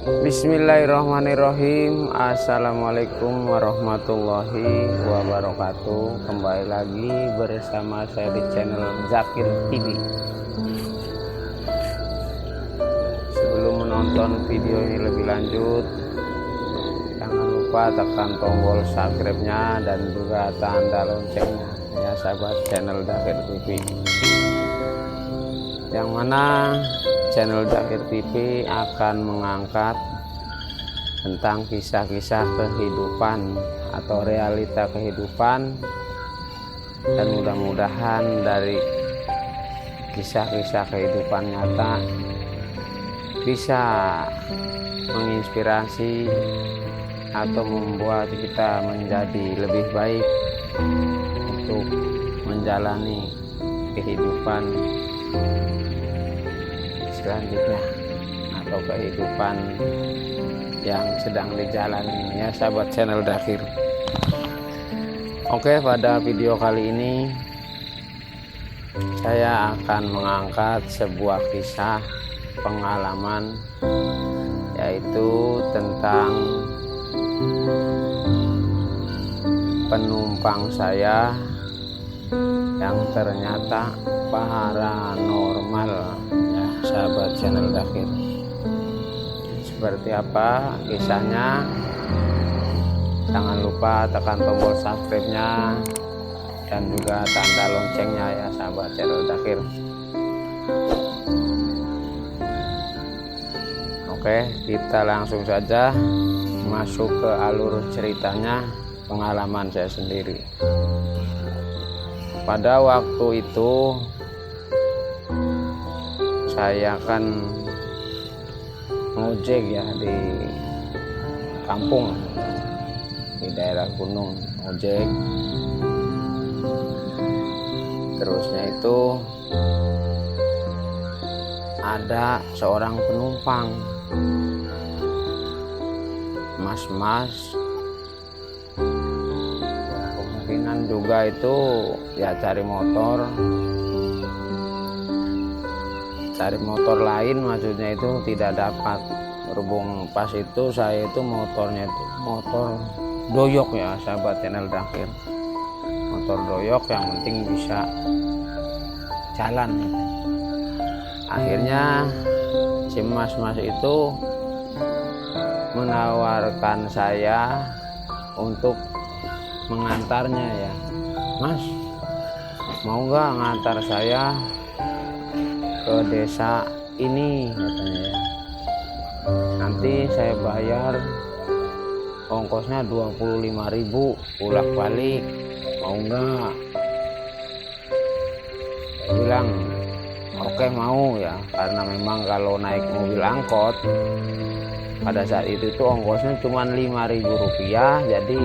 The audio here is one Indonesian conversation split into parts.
Bismillahirrahmanirrahim. Assalamualaikum warahmatullahi wabarakatuh. Kembali lagi bersama saya di channel Zakir TV. Sebelum menonton video ini lebih lanjut, jangan lupa tekan tombol subscribe-nya dan juga tanda loncengnya ya sahabat channel Zakir TV. Yang mana channel Zakir TV akan mengangkat tentang kisah-kisah kehidupan atau realita kehidupan, dan mudah-mudahan dari kisah-kisah kehidupan nyata bisa menginspirasi atau membuat kita menjadi lebih baik untuk menjalani kehidupan selanjutnya atau kehidupan yang sedang dijalani ya sahabat channel Zakir. Oke, pada video kali ini saya akan mengangkat sebuah kisah pengalaman, yaitu tentang penumpang saya yang ternyata paranormal ya sahabat channel Zakir. Seperti apa kisahnya? Jangan lupa tekan tombol subscribe-nya dan juga tanda loncengnya ya sahabat channel Zakir. Oke, kita langsung saja masuk ke alur ceritanya, pengalaman saya sendiri. Pada waktu itu saya kan ngojek ya di kampung di daerah gunung, ngojek. Terusnya itu ada seorang penumpang, mas-mas, kemungkinan juga itu ya cari motor lain, maksudnya itu tidak dapat. Berhubung pas itu saya itu motornya itu motor doyok ya sahabat channel Zakir, motor doyok yang penting bisa jalan. Akhirnya si mas-mas itu menawarkan saya untuk mengantarnya ya. Mas, mau nggak ngantar saya ke desa ini, katanya ya. Nanti saya bayar ongkosnya 25.000 pulang balik, mau nggak? Saya bilang oke, mau ya, karena memang kalau naik mobil angkot pada saat itu tuh ongkosnya cuma 5.000 rupiah, jadi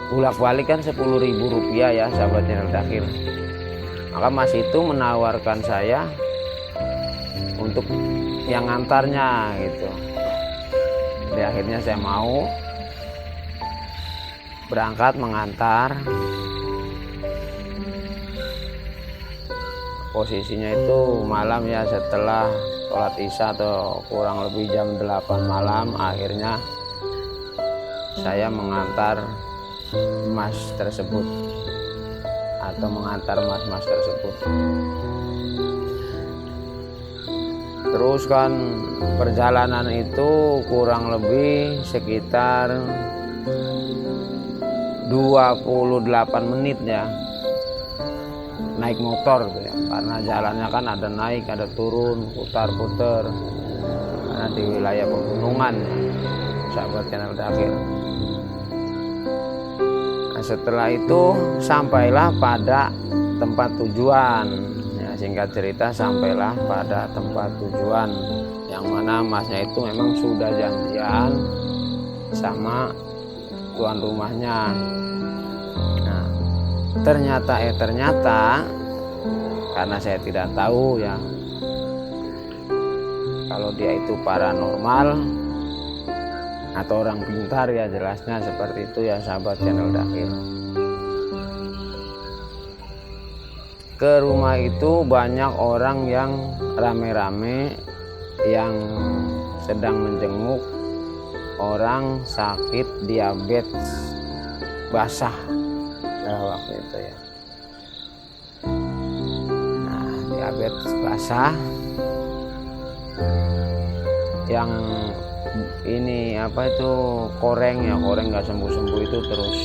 pulang balik kan 10.000 rupiah ya sahabat channel Zakir. Maka mas itu menawarkan saya untuk yang ngantarnya gitu. Jadi akhirnya saya mau berangkat mengantar. Posisinya itu malam ya, setelah sholat isya atau kurang lebih jam 8 malam. Akhirnya saya mengantar mas tersebut atau mengantar mas-mas tersebut. Terus kan perjalanan itu kurang lebih sekitar 28 menit ya, naik motor gitu ya, karena jalannya kan ada naik ada turun, putar-putar, karena di wilayah pegunungan sahabat channel Zakir. Nah, setelah itu sampailah pada tempat tujuan ya, singkat cerita sampailah pada tempat tujuan, yang mana masnya itu memang sudah janjian sama tuan rumahnya. Nah, ternyata karena saya tidak tahu ya kalau dia itu paranormal atau orang pintar ya, jelasnya seperti itu ya sahabat channel Zakir. Ke rumah itu banyak orang yang rame-rame yang sedang menjenguk orang sakit diabetes basah waktu itu ya. Nah, diabetes basah yang ini apa itu koreng nggak sembuh-sembuh itu terus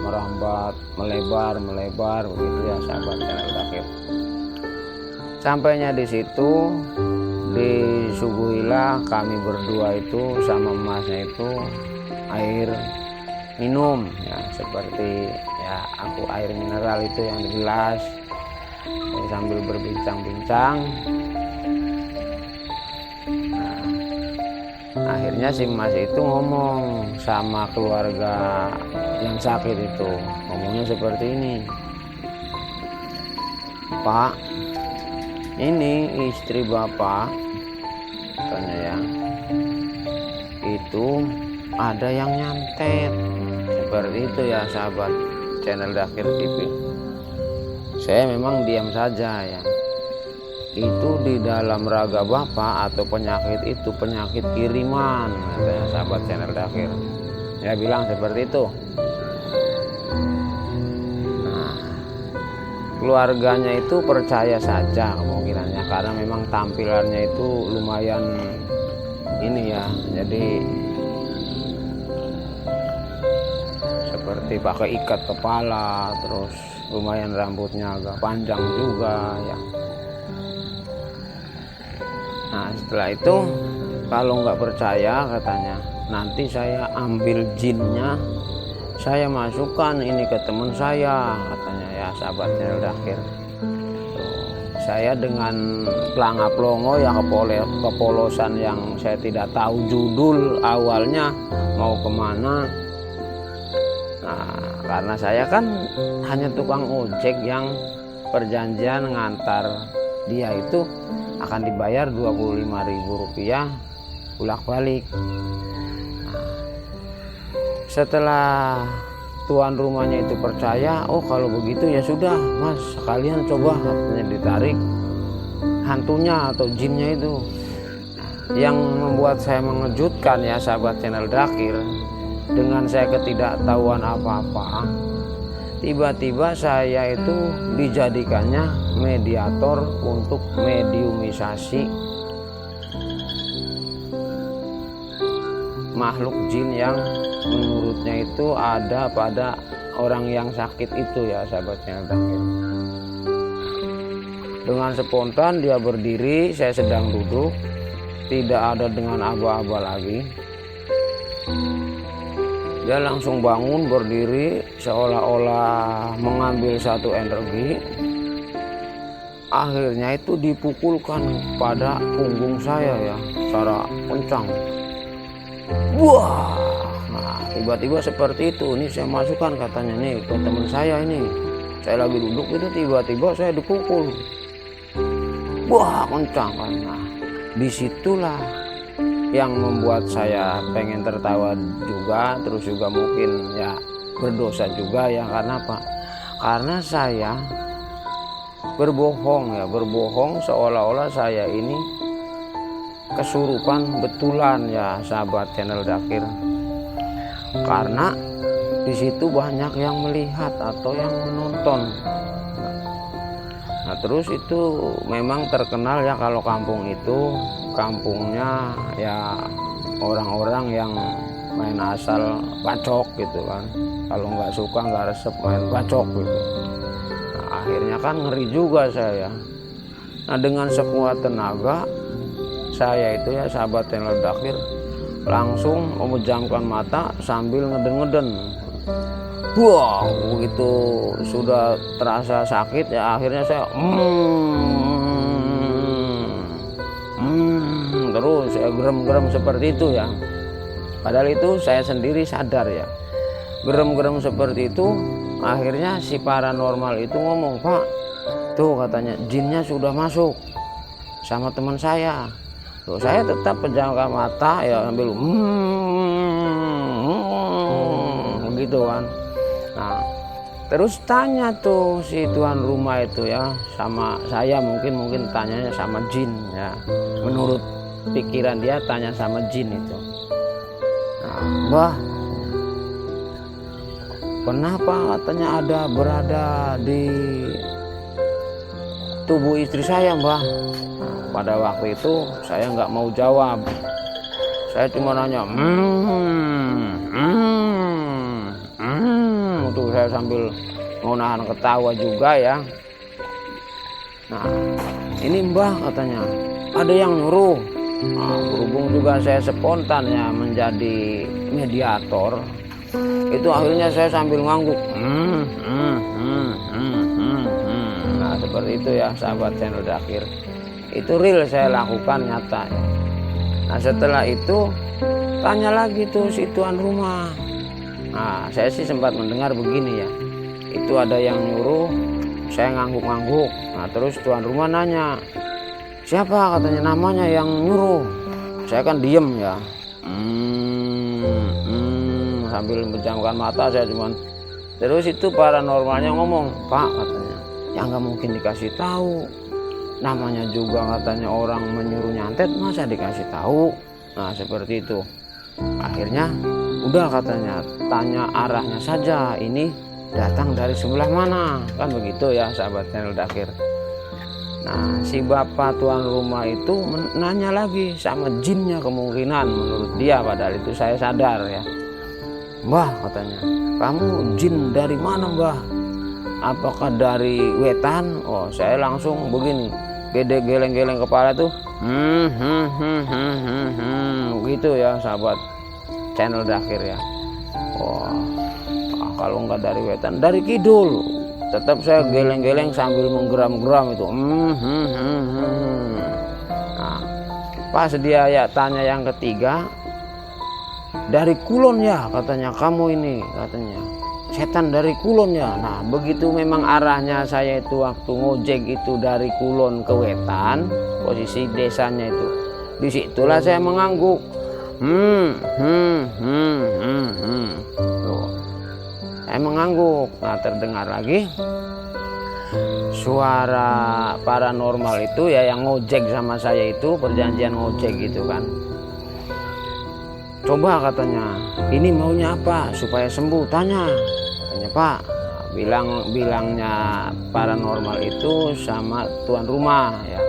merambat, melebar begitu ya sahabat channel Dakhir. Sampainya di situ disuguhilah kami berdua itu sama emasnya itu air minum ya, seperti ya aku air mineral itu yang di gelas. Sambil berbincang-bincang, akhirnya si Mas itu ngomong sama keluarga yang sakit itu, ngomongnya seperti ini, Pak, ini istri Bapak katanya ya, itu ada yang nyantet. Seperti itu ya sahabat channel Dakhir TV. Saya memang diam saja ya. Itu di dalam raga Bapak atau penyakit itu penyakit kiriman, katanya sahabat channel Dakhir. Saya bilang seperti itu. Nah, keluarganya itu percaya saja kemungkinannya karena memang tampilannya itu lumayan ini ya, jadi seperti pakai ikat kepala, terus lumayan rambutnya agak panjang juga ya. Nah setelah itu kalau nggak percaya katanya, nanti saya ambil jinnya, saya masukkan ini ke teman saya katanya ya sahabat channel Dakhir. Saya dengan pelangap-longo ya kepolosan yang saya tidak tahu judul awalnya mau kemana. Nah karena saya kan hanya tukang ojek yang perjanjian ngantar dia itu akan dibayar Rp25.000 bolak-balik. Nah, setelah tuan rumahnya itu percaya, oh kalau begitu ya sudah Mas, sekalian coba katanya ditarik hantunya atau jinnya itu. Yang membuat saya mengejutkan ya sahabat channel Dakhir, dengan saya ketidaktahuan apa-apa, tiba-tiba saya itu dijadikannya mediator untuk mediumisasi makhluk jin yang menurutnya itu ada pada orang yang sakit itu ya sahabatnya Dakhir. Dengan spontan dia berdiri, saya sedang duduk, tidak ada dengan aba-aba lagi. Dia langsung bangun berdiri seolah-olah mengambil satu energi. Akhirnya itu dipukulkan pada punggung saya ya secara kencang. Wah, nah tiba-tiba seperti itu. Ini saya masukkan katanya nih ke teman saya ini. Saya lagi duduk itu tiba-tiba saya dipukul. Wah kencang kan. Nah disitulah yang membuat saya pengen tertawa juga, terus juga mungkin ya berdosa juga ya. Karena apa? Karena saya berbohong seolah-olah saya ini kesurupan betulan ya sahabat channel Dakhir. Karena di situ banyak yang melihat atau yang menonton. Nah terus itu memang terkenal ya kalau kampung itu kampungnya ya orang-orang yang main asal bacok gitu kan. Kalau nggak suka nggak resep main bacok gitu. Nah, akhirnya kan ngeri juga saya. Nah dengan sekuat tenaga saya itu ya sahabat channel Dakhir langsung memejamkan mata sambil ngeden-ngeden. Wah begitu sudah terasa sakit ya akhirnya saya terus saya gerem-gerem seperti itu ya. Padahal itu saya sendiri sadar ya. Gerem-gerem seperti itu akhirnya si paranormal itu ngomong, Pak tuh katanya jinnya sudah masuk sama teman saya. Tuh saya tetap pejamkan mata ya sambil begitu kan. Nah terus tanya tuh si tuan rumah itu ya sama saya, mungkin tanyanya sama jin ya menurut pikiran dia tanya sama jin itu. Nah, Mbah, kenapa katanya ada berada di tubuh istri saya, Mbah? Nah, pada waktu itu saya nggak mau jawab. Saya cuma nanya, itu saya sambil mau nahan ketawa juga ya. Nah, ini Mbah katanya, ada yang nyuruh. Nah, berhubung juga saya spontan ya menjadi mediator, itu akhirnya saya sambil ngangguk. Nah, seperti itu ya sahabat channel Dakir. Itu real saya lakukan, nyata ya. Nah, setelah itu tanya lagi tuh si tuan rumah. Nah, saya sih sempat mendengar begini ya, itu ada yang nyuruh, saya ngangguk-ngangguk. Nah, terus tuan rumah nanya, siapa katanya namanya yang nyuruh? Saya kan diem ya, sambil menjamkan mata saya cuman. Terus itu paranormalnya ngomong, Pak katanya, ya nggak mungkin dikasih tahu, namanya juga katanya orang menyuruh nyantet, masa dikasih tahu? Nah, seperti itu. Akhirnya udah katanya, tanya arahnya saja, ini datang dari sebelah mana, kan begitu ya sahabat channel Dakir. Nah, si bapak tuan rumah itu nanya lagi sama jinnya, kemungkinan menurut dia, padahal itu saya sadar ya. Mbah katanya, kamu jin dari mana, Mbah? Apakah dari wetan? Oh, saya langsung begini, gede geleng-geleng kepala tuh. Gitu ya sahabat channel Dakir ya. Wah, kalau nggak dari wetan, dari kidul. Tetap saya geleng-geleng sambil menggeram-geram itu. Nah, pas dia ya tanya yang ketiga, dari kulon ya katanya, kamu ini katanya setan dari kulon ya. Nah, begitu memang arahnya saya itu waktu ngojek itu dari kulon ke wetan, posisi desanya itu, disitulah saya mengangguk. Saya mengangguk. Nah, terdengar lagi suara paranormal itu ya, yang ngojek sama saya itu, perjanjian ngojek gitu kan. Coba katanya, ini maunya apa supaya sembuh? Tanya katanya, Pak. Bilangnya paranormal itu sama tuan rumah ya.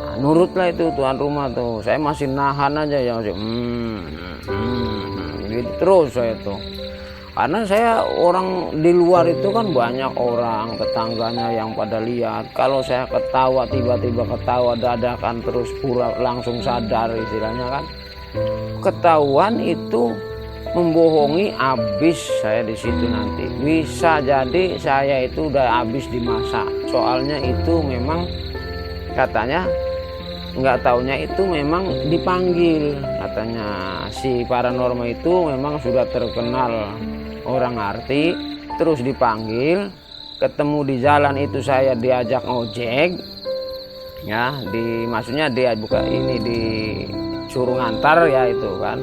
Nah, nurutlah itu tuan rumah tuh. Saya masih nahan aja ya, masih gitu terus saya tuh. Karena saya orang di luar itu kan banyak orang tetangganya yang pada lihat. Kalau saya ketawa, tiba-tiba ketawa dadakan terus pura langsung sadar istilahnya kan. Ketahuan itu membohongi, habis saya di situ nanti. Bisa jadi saya itu udah habis dimasak. Soalnya itu memang katanya, nggak taunya itu memang dipanggil. Katanya si paranormal itu memang sudah terkenal orang arti, terus dipanggil, ketemu di jalan itu saya diajak ngojek ya, maksudnya dia buka ini disuruh ngantar ya itu kan.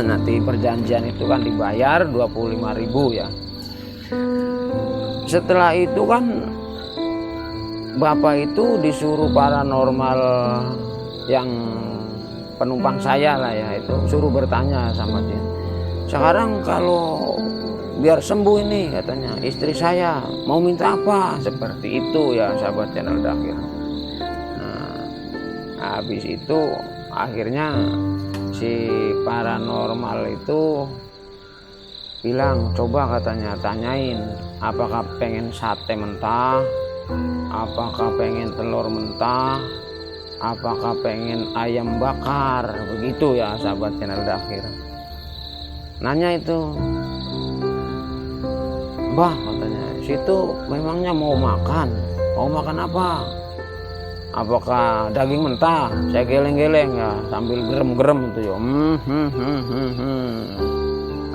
Nanti perjanjian itu kan dibayar 25.000 ya. Setelah itu kan bapak itu disuruh paranormal yang penumpang saya lah ya, itu suruh bertanya sama dia, sekarang kalau biar sembuh ini katanya istri saya mau minta apa, seperti itu ya sahabat channel Dakir. Nah, habis itu akhirnya si paranormal itu bilang, coba katanya tanyain apakah pengen sate mentah, apakah pengen telur mentah, apakah pengen ayam bakar, begitu ya sahabat channel Dakir. Nanya itu, Mbah katanya, situ memangnya mau makan apa? Apakah daging mentah? Saya geleng-geleng ya sambil gerem-gerem itu ya.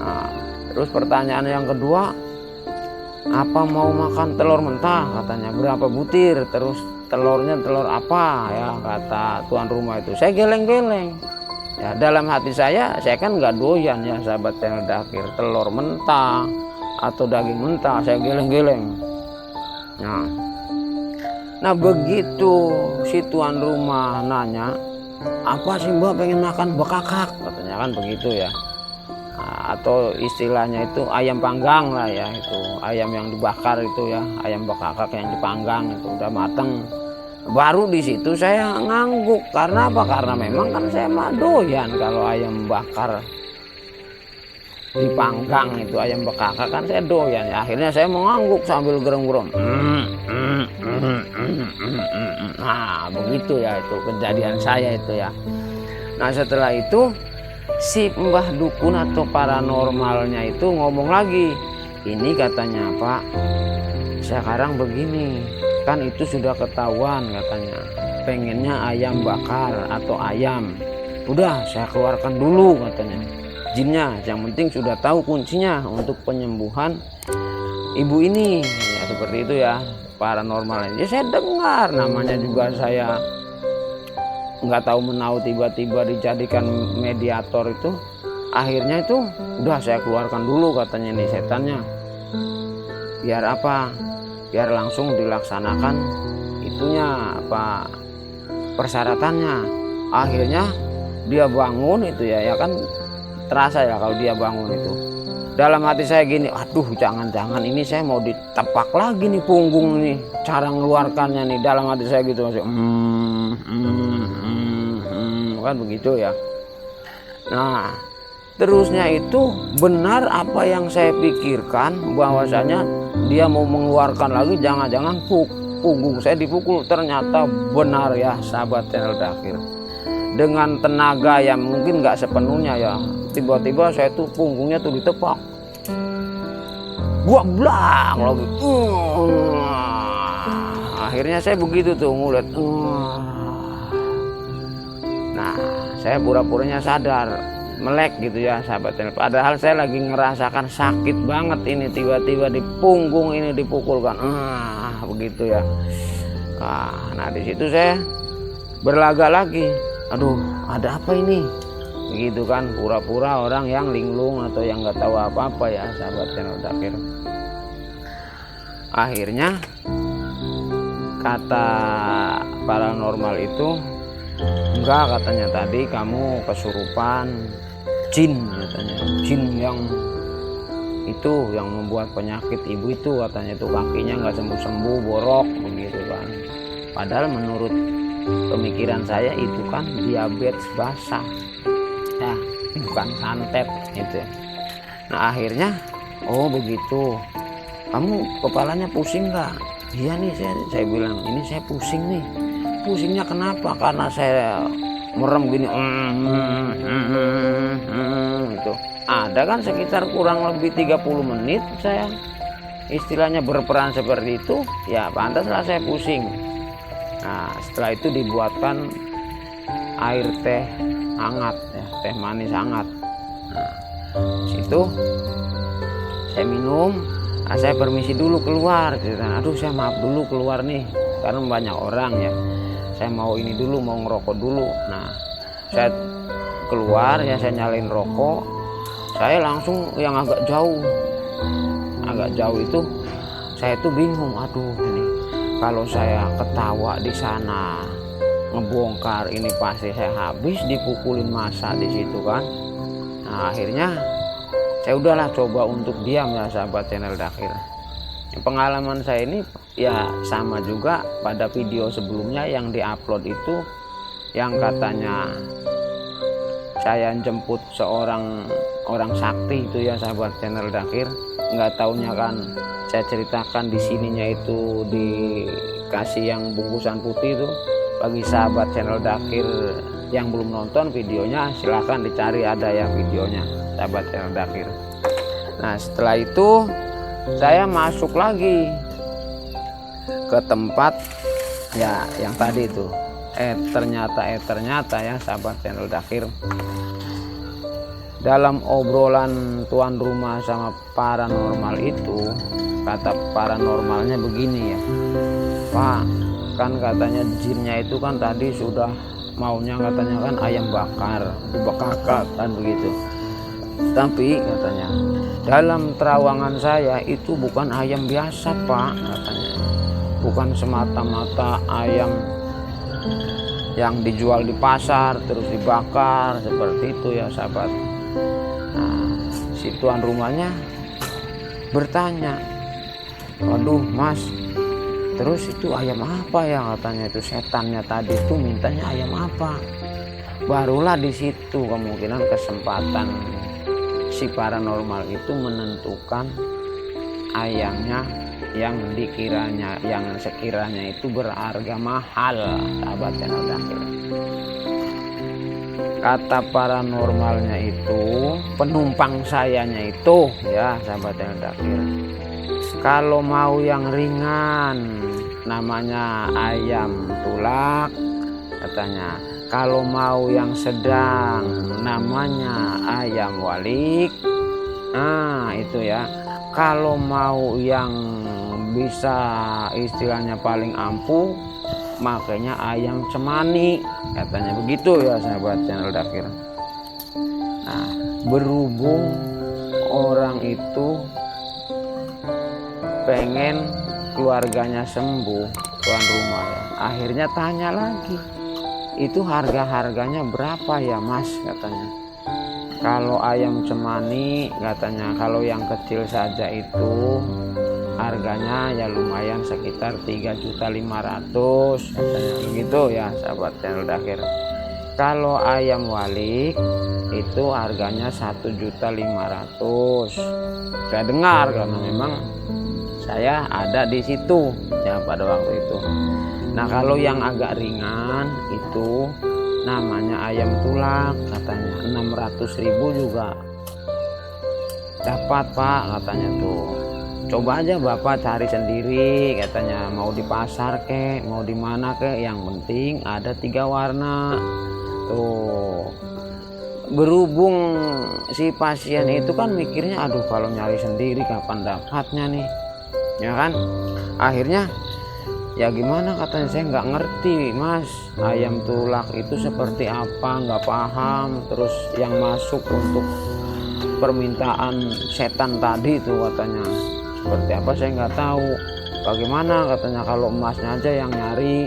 Nah, terus pertanyaan yang kedua, apa mau makan telur mentah katanya, berapa butir, terus telurnya telur apa ya, kata tuan rumah itu. Saya geleng-geleng ya, dalam hati saya kan nggak doyan ya sahabat channel Dakir, telur mentah atau daging mentah, saya geleng-geleng. Nah begitu si tuan rumah nanya, apa sih Mbak pengen makan bekakak katanya kan begitu ya. Nah, atau istilahnya itu ayam panggang lah ya, itu ayam yang dibakar itu ya, ayam bekakak yang dipanggang itu udah mateng. Baru di situ saya ngangguk. Karena apa? Karena memang kan saya mah doyan kalau ayam bakar dipanggang itu, ayam bekakak kan saya doyan ya. Akhirnya saya mengangguk sambil gerem-gerem. Nah begitu ya, itu kejadian saya itu ya. Nah setelah itu si mbah dukun atau paranormalnya itu ngomong lagi. Ini katanya Pak, sekarang begini, kan itu sudah ketahuan katanya pengennya ayam bakar atau ayam. Udah saya keluarkan dulu katanya jinnya, yang penting sudah tahu kuncinya untuk penyembuhan ibu ini ya, seperti itu ya paranormalnya. Ya saya dengar, namanya juga saya nggak tahu menau, tiba-tiba dijadikan mediator itu. Akhirnya itu udah saya keluarkan dulu katanya nih setannya, biar apa, biar langsung dilaksanakan itunya apa persyaratannya. Akhirnya dia bangun itu ya kan terasa ya kalau dia bangun itu. Dalam hati saya gini, aduh jangan-jangan ini saya mau ditepak lagi nih punggung nih, cara ngeluarkannya nih. Dalam hati saya gitu masih kan begitu ya. Nah terusnya itu benar apa yang saya pikirkan, bahwasanya dia mau mengeluarkan lagi, jangan-jangan punggung saya dipukul. Ternyata benar ya sahabat channel Dakir, dengan tenaga yang mungkin nggak sepenuhnya ya, tiba-tiba saya tuh punggungnya tuh ditepak, gua blang lagi. Akhirnya saya begitu tuh ngulet. Nah saya pura-puranya sadar, melek gitu ya sahabat channel. Padahal saya lagi ngerasakan sakit banget ini, tiba-tiba di punggung ini dipukulkan. Begitu ya. Nah di situ saya berlagak lagi. Aduh ada apa ini? Begitu kan, pura-pura orang yang linglung atau yang nggak tahu apa-apa ya sahabat channel Dakir. Akhirnya kata paranormal itu, enggak katanya, tadi kamu kesurupan jin katanya, jin yang itu yang membuat penyakit ibu itu katanya, itu kakinya nggak sembuh-sembuh, borok begitu kan. Padahal menurut pemikiran saya itu kan diabetes basah ya, bukan santet gitu. Nah akhirnya oh begitu, kamu kepalanya pusing nggak? Iya nih saya bilang, ini saya pusing nih. Pusingnya kenapa? Karena saya merem gini itu. Ada kan sekitar kurang lebih 30 menit saya istilahnya berperan seperti itu ya, pantaslah saya pusing. Nah setelah itu dibuatkan air teh hangat ya, teh manis hangat. Nah situ saya minum. Nah, saya permisi dulu keluar gitu. Aduh saya maaf dulu keluar nih karena banyak orang ya, saya mau ini dulu, mau ngerokok dulu. Nah saya keluar ya, saya nyalain rokok. Saya langsung yang agak jauh itu saya tuh bingung. Aduh ini kalau saya ketawa di sana ngebongkar ini pasti saya habis dipukulin massa di situ kan. Nah akhirnya saya udahlah coba untuk diam ya sahabat channel Dakir. Pengalaman saya ini ya sama juga pada video sebelumnya yang diupload itu, yang katanya saya jemput seorang orang sakti itu ya sahabat channel Dakir. Nggak taunya kan saya ceritakan di sininya itu dikasih yang bungkusan putih itu. Bagi sahabat channel Dakir yang belum nonton videonya, silahkan dicari, ada ya videonya sahabat channel Dakir. Nah setelah itu saya masuk lagi ke tempat ya yang tadi itu. Ternyata ya sahabat channel Dakir, dalam obrolan tuan rumah sama paranormal itu, kata paranormalnya begini ya, Pak, kan katanya jinnya itu kan tadi sudah maunya katanya kan ayam bakar, bekakak kan begitu. Tapi katanya dalam terawangan saya itu bukan ayam biasa Pak, katanya bukan semata-mata ayam yang dijual di pasar terus dibakar seperti itu ya sahabat. Nah, si tuan rumahnya bertanya, waduh mas, terus itu ayam apa ya, katanya itu setannya tadi itu mintanya ayam apa. Barulah di situ kemungkinan kesempatan si paranormal itu menentukan ayamnya yang dikiranya, yang sekiranya itu berharga mahal, sahabat channel Dakir. Kata paranormalnya itu, penumpang sayanya itu ya sahabat channel Dakir, kalau mau yang ringan namanya ayam tulak katanya, kalau mau yang sedang namanya ayam walik. Nah itu ya, kalau mau yang bisa istilahnya paling ampuh makanya ayam cemani, katanya begitu ya sahabat channel Dakir. Nah berhubung orang itu pengen keluarganya sembuh, tuan rumah ya, akhirnya tanya lagi, itu harganya berapa ya mas, katanya. Kalau ayam cemani katanya, kalau yang kecil saja itu harganya ya lumayan sekitar 3.500.000 katanya begitu ya sahabat channel Dakir. Kalau ayam walik itu harganya 1.500.000. Saya dengar karena memang saya ada di situ ya pada waktu itu. Nah kalau yang agak ringan itu namanya ayam tulak, katanya 600.000 juga dapat pak, katanya tuh. Coba aja bapak cari sendiri, katanya, mau di pasar kek, mau di mana kek, yang penting ada 3 warna. Tuh. Berhubung si pasien itu kan mikirnya, aduh kalau nyari sendiri kapan dapatnya nih, ya kan? Akhirnya ya gimana, katanya, saya nggak ngerti mas, ayam tulak itu seperti apa, nggak paham. Terus yang masuk untuk permintaan setan tadi itu katanya seperti apa saya nggak tahu. Bagaimana, katanya, kalau emasnya aja yang nyari,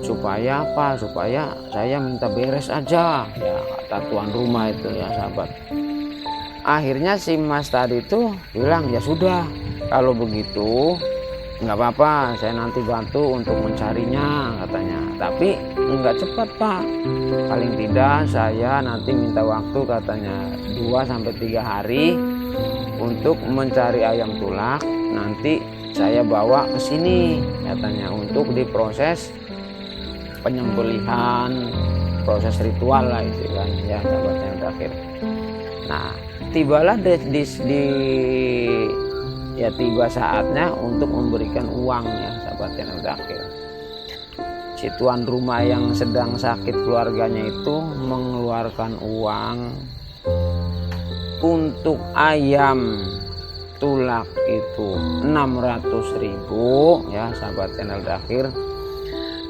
supaya apa, supaya saya minta beres aja ya, kata tuan rumah itu ya sahabat. Akhirnya si mas tadi itu bilang, ya sudah kalau begitu nggak apa-apa, saya nanti bantu untuk mencarinya, katanya. Tapi nggak cepat pak, paling tidak saya nanti minta waktu, katanya, 2-3 hari untuk mencari ayam tulak. Nanti saya bawa ke sini, katanya, untuk diproses penyembelihan, proses ritual lah itu kan ya sahabat yang terakhir. Nah tibalah tiba saatnya untuk memberikan uang ya sahabat yang terakhir. Si tuan rumah yang sedang sakit keluarganya itu mengeluarkan uang untuk ayam tulak itu 600.000 ya sahabat channel Dakir.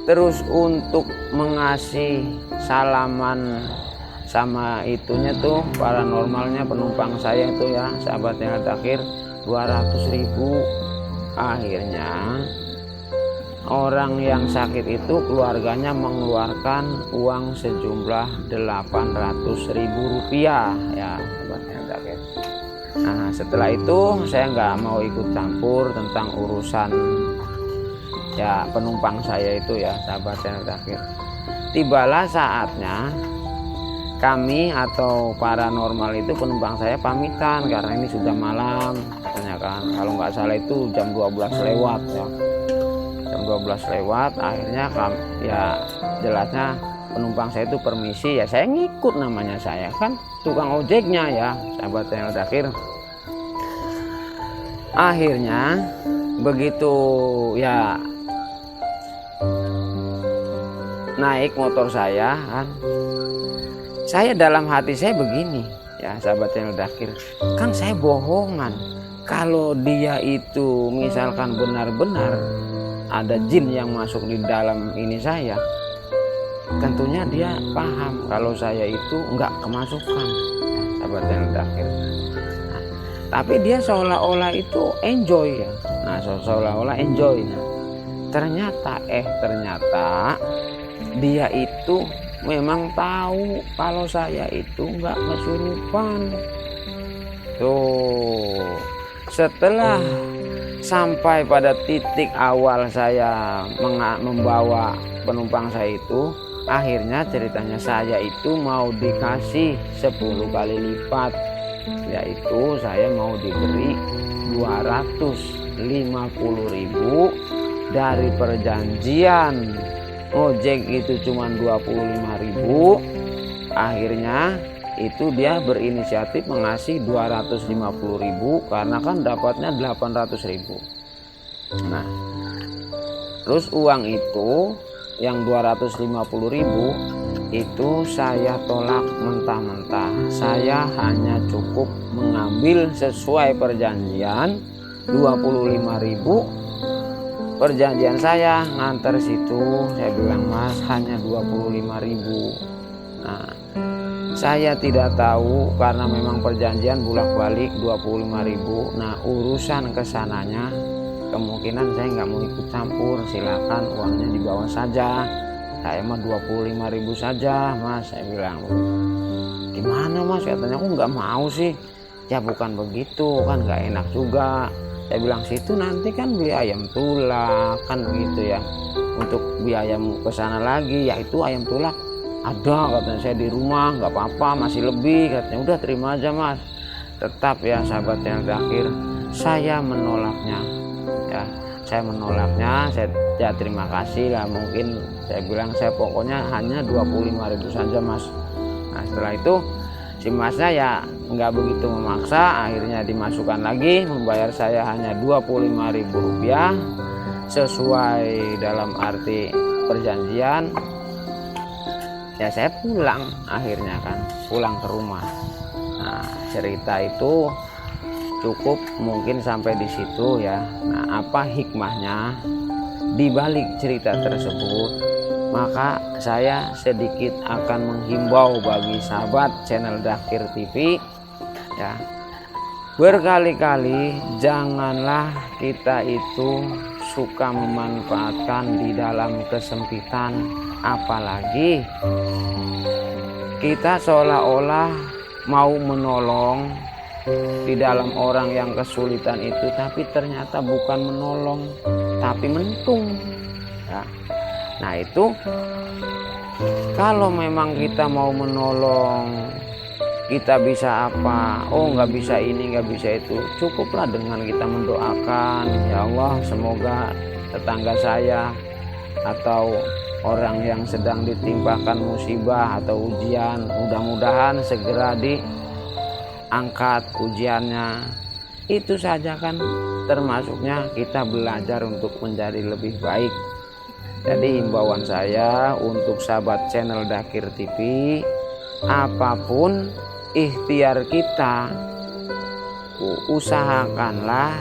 Terus untuk mengasih salaman sama itunya tuh paranormalnya, penumpang saya itu ya sahabat channel Dakir, 200.000. Akhirnya orang yang sakit itu keluarganya mengeluarkan uang sejumlah 800.000 rupiah ya sahabat channel Dakir. Nah setelah itu saya nggak mau ikut campur tentang urusan ya penumpang saya itu ya sahabat channel Dakir. Tibalah saatnya kami atau paranormal itu, penumpang saya pamitan karena ini sudah malam katanya kan, kalau nggak salah itu jam 12 lewat ya, jam 12 lewat. Akhirnya ya jelasnya penumpang saya itu permisi, ya saya ngikut, namanya saya kan tukang ojeknya ya sahabat channel Dakir. Akhirnya begitu ya naik motor saya kan, saya dalam hati saya begini ya sahabat channel Dakir, kan saya bohongan kalau dia itu misalkan benar-benar ada jin yang masuk di dalam ini saya, tentunya dia paham kalau saya itu enggak kemasukan ya, sahabat channel Dakir. Nah, tapi dia seolah-olah itu enjoy ya, nah seolah-olah enjoy. Nah, ternyata dia itu memang tahu kalau saya itu nggak kesurupan. Tuh, setelah sampai pada titik awal saya membawa penumpang saya itu, akhirnya ceritanya saya itu mau dikasih 10 kali lipat, yaitu saya mau diberi 250.000 dari perjanjian ojek itu cuma 25.000. Akhirnya itu dia berinisiatif mengasih 250.000 karena kan dapatnya 800.000. Nah, terus uang itu yang 250.000 itu saya tolak mentah-mentah. Saya hanya cukup mengambil sesuai perjanjian 25.000. Perjanjian saya nganter situ, saya bilang, Mas, hanya 25.000. Nah, saya tidak tahu karena memang perjanjian bolak-balik 25.000. Nah, urusan kesananya kemungkinan saya nggak mau ikut campur, silakan uangnya dibawa saja. Saya mah 25.000 saja, Mas, saya bilang. Gimana, Mas? Katanya, aku nggak mau sih. Ya bukan begitu, kan nggak enak juga. Saya bilang, situ nanti kan beli ayam tulak, kan begitu ya. Untuk biaya ke sana lagi, yaitu ayam tulak ada, katanya, saya di rumah, nggak apa-apa, masih lebih, katanya. Udah terima aja, Mas. Tetap ya sahabat yang terakhir, saya menolaknya. Ya, saya menolaknya. Ya terima kasih lah, mungkin saya bilang, saya pokoknya hanya 25.000 saja, Mas. Nah, setelah itu si Masnya ya nggak begitu memaksa, akhirnya dimasukkan lagi, membayar saya hanya 25.000 rupiah sesuai dalam arti perjanjian. Ya saya pulang, akhirnya kan pulang ke rumah. Nah, cerita itu cukup mungkin sampai di situ ya. Nah, apa hikmahnya di balik cerita tersebut? Maka saya sedikit akan menghimbau bagi sahabat channel Dakir TV ya. Berkali-kali janganlah kita itu suka memanfaatkan di dalam kesempitan, apalagi kita seolah-olah mau menolong di dalam orang yang kesulitan itu, tapi ternyata bukan menolong tapi mentung ya. Nah, itu kalau memang kita mau menolong, kita bisa apa? Oh, nggak bisa ini, nggak bisa itu. Cukuplah dengan kita mendoakan, ya Allah, semoga tetangga saya atau orang yang sedang ditimpakan musibah atau ujian, mudah-mudahan segera diangkat ujiannya. Itu saja kan termasuknya kita belajar untuk menjadi lebih baik. Jadi himbauan saya untuk sahabat channel Dakir TV, apapun ikhtiar kita, usahakanlah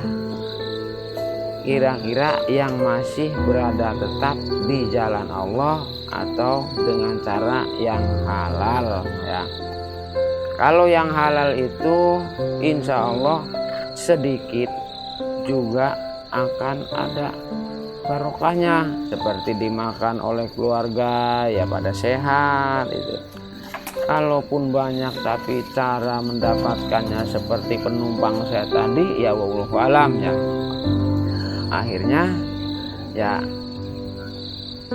kira-kira yang masih berada tetap di jalan Allah atau dengan cara yang halal ya. Kalau yang halal itu insya Allah sedikit juga akan ada barokahnya, seperti dimakan oleh keluarga ya pada sehat itu. Kalaupun banyak tapi cara mendapatkannya seperti penumpang saya tadi, ya wallahu alam ya. Akhirnya ya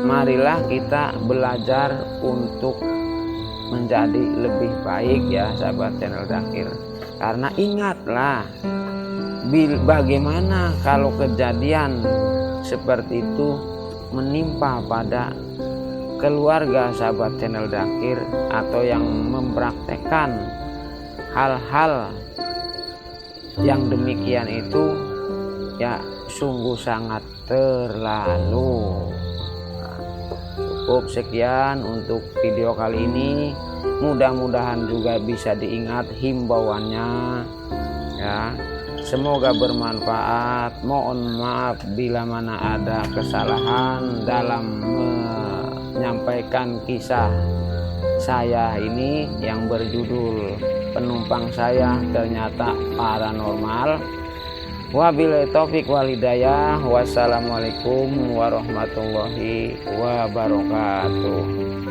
marilah kita belajar untuk menjadi lebih baik ya sahabat channel Dakir. Karena ingatlah, bagaimana kalau kejadian seperti itu menimpa pada keluarga sahabat channel Dakir atau yang mempraktekkan hal-hal yang demikian itu, ya sungguh sangat terlalu. Cukup sekian untuk video kali ini, mudah-mudahan juga bisa diingat himbauannya ya. Semoga bermanfaat. Mohon maaf bila mana ada kesalahan dalam menyampaikan kisah saya ini yang berjudul penumpang saya ternyata paranormal. Wabillahi taufik wal hidayah. Wassalamualaikum warahmatullahi wabarakatuh.